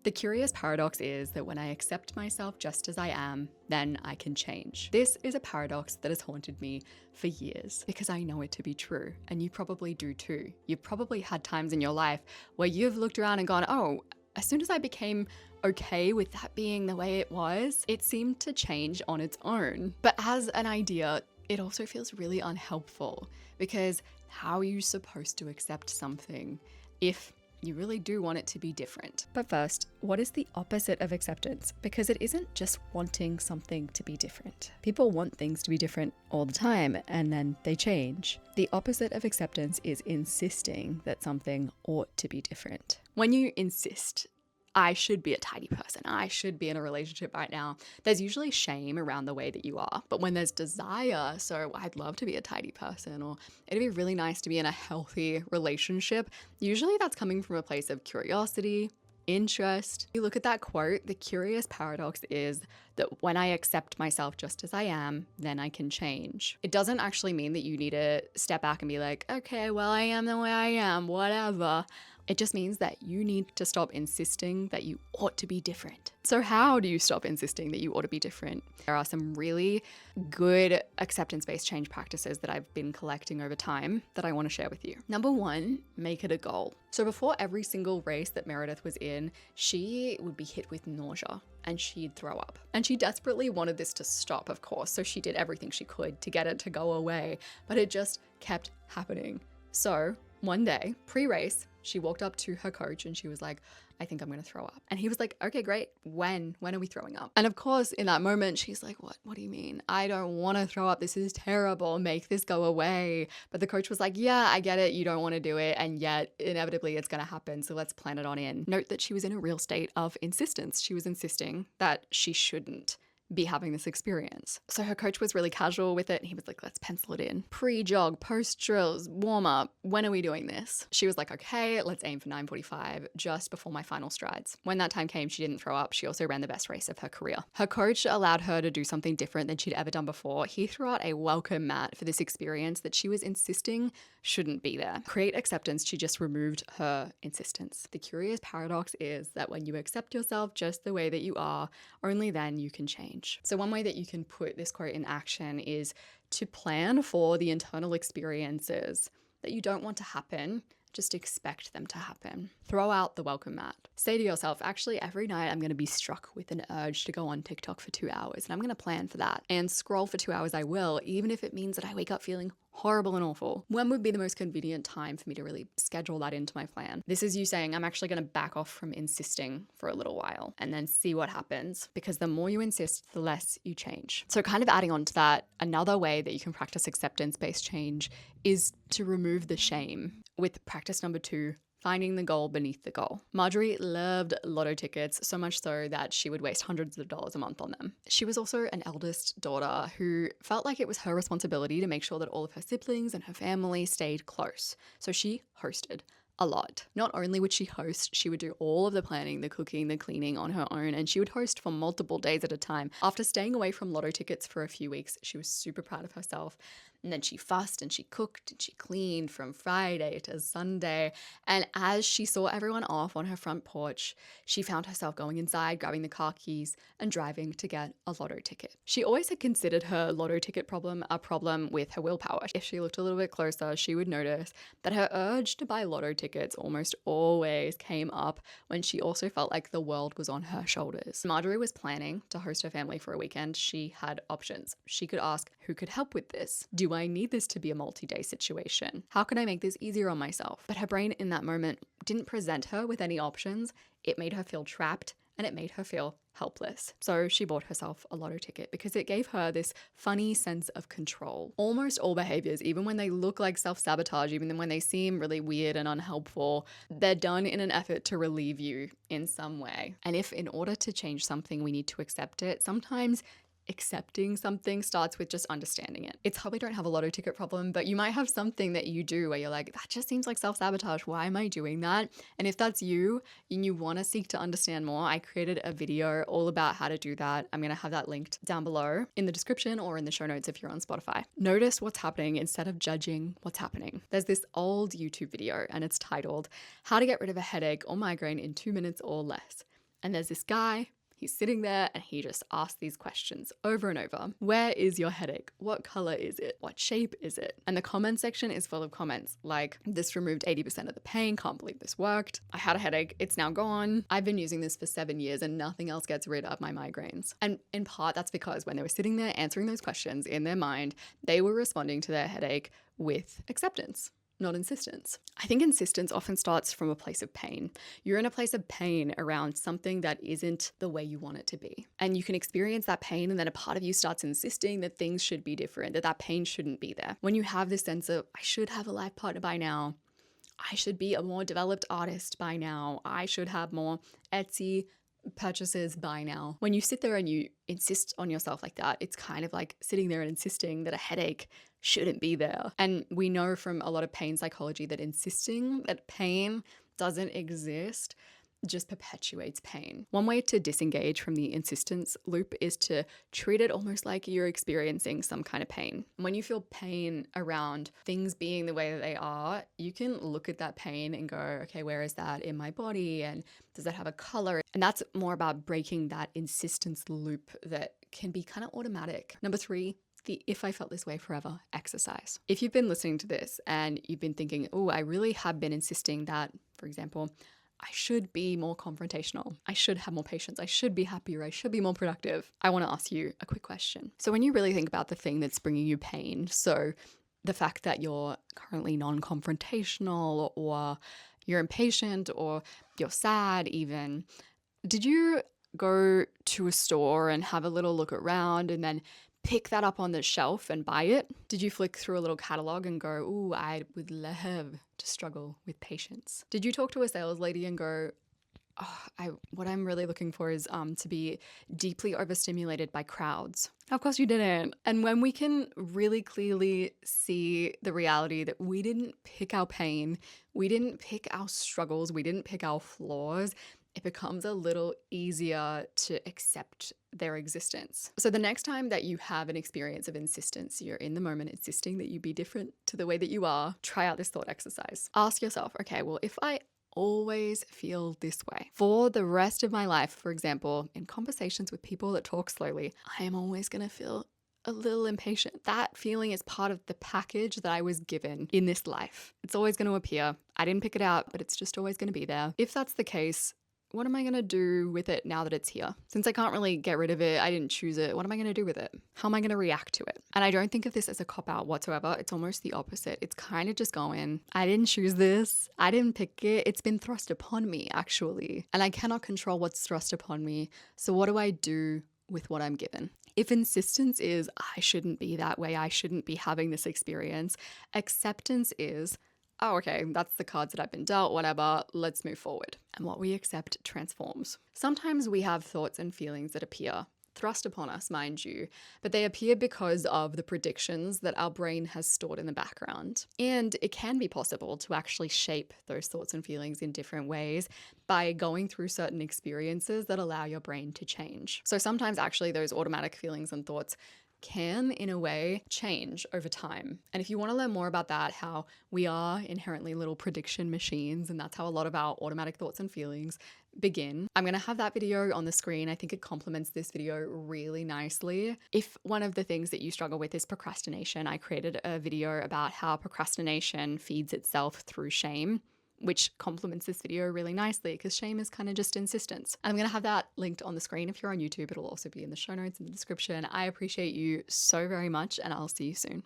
The curious paradox is that when I accept myself just as I am, then I can change. This is a paradox that has haunted me for years because I know it to be true, and you probably do too. You've probably had times in your life where you've looked around and gone, oh, as soon as I became okay with that being the way it was, it seemed to change on its own. But as an idea, it also feels really unhelpful because how are you supposed to accept something if you really do want it to be different? But first, what is the opposite of acceptance? Because it isn't just wanting something to be different. People want things to be different all the time and then they change. The opposite of acceptance is insisting that something ought to be different. When you insist, I should be a tidy person, I should be in a relationship right now, there's usually shame around the way that you are. But when there's desire, so I'd love to be a tidy person, or it'd be really nice to be in a healthy relationship, usually that's coming from a place of curiosity, interest. You look at that quote, the curious paradox is that when I accept myself just as I am, then I can change. It doesn't actually mean that you need to step back and be like, okay, well, I am the way I am, whatever. It just means that you need to stop insisting that you ought to be different. So how do you stop insisting that you ought to be different? There are some really good acceptance-based change practices that I've been collecting over time that I want to share with you. Number one, make it a goal. So before every single race that Meredith was in, she would be hit with nausea and she'd throw up. And she desperately wanted this to stop, of course, so she did everything she could to get it to go away, but it just kept happening. So one day, pre-race, she walked up to her coach and she was like, I think I'm gonna throw up. And he was like, okay, great. When are we throwing up? And of course, in that moment, she's like, what do you mean? I don't wanna throw up. This is terrible. Make this go away. But the coach was like, yeah, I get it. You don't wanna do it. And yet inevitably it's gonna happen. So let's plan it on in. Note that she was in a real state of insistence. She was insisting that she shouldn't be having this experience. So her coach was really casual with it. And he was like, let's pencil it in. Pre-jog, post-drills, warm-up. When are we doing this? She was like, okay, let's aim for 9:45, just before my final strides. When that time came, she didn't throw up. She also ran the best race of her career. Her coach allowed her to do something different than she'd ever done before. He threw out a welcome mat for this experience that she was insisting shouldn't be there. Create acceptance, she just removed her insistence. The curious paradox is that when you accept yourself just the way that you are, only then you can change. So one way that you can put this quote in action is to plan for the internal experiences that you don't want to happen. Just expect them to happen. Throw out the welcome mat. Say to yourself, actually, every night I'm going to be struck with an urge to go on TikTok for 2 hours, and I'm going to plan for that. And scroll for 2 hours I will, even if it means that I wake up feeling horrible and awful. When would be the most convenient time for me to really schedule that into my plan? This is you saying, I'm actually going to back off from insisting for a little while and then see what happens, because the more you insist, the less you change. So kind of adding on to that, another way that you can practice acceptance-based change is to remove the shame. With practice number 2, finding the goal beneath the goal. Marjorie loved lotto tickets, so much so that she would waste hundreds of dollars a month on them. She was also an eldest daughter who felt like it was her responsibility to make sure that all of her siblings and her family stayed close. So she hosted a lot. Not only would she host, she would do all of the planning, the cooking, the cleaning on her own, and she would host for multiple days at a time. After staying away from lotto tickets for a few weeks, she was super proud of herself. And then she fussed and she cooked and she cleaned from Friday to Sunday. And as she saw everyone off on her front porch, she found herself going inside, grabbing the car keys and driving to get a lotto ticket. She always had considered her lotto ticket problem a problem with her willpower. If she looked a little bit closer, she would notice that her urge to buy lotto tickets almost always came up when she also felt like the world was on her shoulders. Marjorie was planning to host her family for a weekend. She had options. She could ask, who could help with this? Do I need this to be a multi-day situation? How can I make this easier on myself? But her brain in that moment didn't present her with any options. It made her feel trapped and it made her feel helpless. So she bought herself a lotto ticket because it gave her this funny sense of control. Almost all behaviors, even when they look like self-sabotage, even when they seem really weird and unhelpful, they're done in an effort to relieve you in some way. And if in order to change something, we need to accept it, sometimes accepting something starts with just understanding it. It's probably don't have a lotto ticket problem, but you might have something that you do where you're like, that just seems like self-sabotage. Why am I doing that? And if that's you and you want to seek to understand more, I created a video all about how to do that. I'm going to have that linked down below in the description or in the show notes if you're on Spotify. Notice what's happening instead of judging what's happening. There's this old YouTube video and it's titled, How to Get Rid of a Headache or Migraine in 2 Minutes or Less. And there's this guy. He's sitting there and he just asks these questions over and over. Where is your headache? What color is it? What shape is it? And the comment section is full of comments like, this removed 80% of the pain. Can't believe this worked. I had a headache. It's now gone. I've been using this for 7 years and nothing else gets rid of my migraines. And in part, that's because when they were sitting there answering those questions in their mind, they were responding to their headache with acceptance, not insistence. I think insistence often starts from a place of pain. You're in a place of pain around something that isn't the way you want it to be. And you can experience that pain, and then a part of you starts insisting that things should be different, that pain shouldn't be there. When you have this sense of, I should have a life partner by now, I should be a more developed artist by now, I should have more Etsy purchases by now. When you sit there and you insist on yourself like that, it's kind of like sitting there and insisting that a headache shouldn't be there. And we know from a lot of pain psychology that insisting that pain doesn't exist just perpetuates pain. One way to disengage from the insistence loop is to treat it almost like you're experiencing some kind of pain. When you feel pain around things being the way that they are, you can look at that pain and go, okay, where is that in my body? And does that have a color? And that's more about breaking that insistence loop that can be kind of automatic. Number 3, the if I felt this way forever exercise. If you've been listening to this and you've been thinking, oh, I really have been insisting that, for example, I should be more confrontational. I should have more patience. I should be happier. I should be more productive. I want to ask you a quick question. So when you really think about the thing that's bringing you pain, so the fact that you're currently non-confrontational or you're impatient or you're sad even, did you go to a store and have a little look around and then pick that up on the shelf and buy it? Did you flick through a little catalog and go, ooh, I would love to struggle with patience? Did you talk to a sales lady and go, oh, what I'm really looking for is to be deeply overstimulated by crowds? Of course you didn't. And when we can really clearly see the reality that we didn't pick our pain, we didn't pick our struggles, we didn't pick our flaws, it becomes a little easier to accept their existence. So the next time that you have an experience of insistence, you're in the moment insisting that you be different to the way that you are, try out this thought exercise. Ask yourself, okay, well, if I always feel this way for the rest of my life, for example, in conversations with people that talk slowly, I am always going to feel a little impatient. That feeling is part of the package that I was given in this life. It's always going to appear. I didn't pick it out, but it's just always going to be there. If that's the case, what am I going to do with it now that it's here? Since I can't really get rid of it, I didn't choose it, what am I going to do with it? How am I going to react to it? And I don't think of this as a cop-out whatsoever. It's almost the opposite. It's kind of just going, I didn't choose this. I didn't pick it. It's been thrust upon me, actually. And I cannot control what's thrust upon me. So what do I do with what I'm given? If insistence is, I shouldn't be that way, I shouldn't be having this experience, acceptance is, oh, okay, that's the cards that I've been dealt, whatever, let's move forward. And what we accept transforms. Sometimes we have thoughts and feelings that appear, thrust upon us, mind you, but they appear because of the predictions that our brain has stored in the background. And it can be possible to actually shape those thoughts and feelings in different ways by going through certain experiences that allow your brain to change. So sometimes actually those automatic feelings and thoughts can, in a way, change over time. And if you want to learn more about that, how we are inherently little prediction machines, and that's how a lot of our automatic thoughts and feelings begin, I'm going to have that video on the screen. I think it complements this video really nicely. If one of the things that you struggle with is procrastination, I created a video about how procrastination feeds itself through shame, which complements this video really nicely because shame is kind of just insistence. I'm going to have that linked on the screen. If you're on YouTube, it'll also be in the show notes in the description. I appreciate you so very much, and I'll see you soon.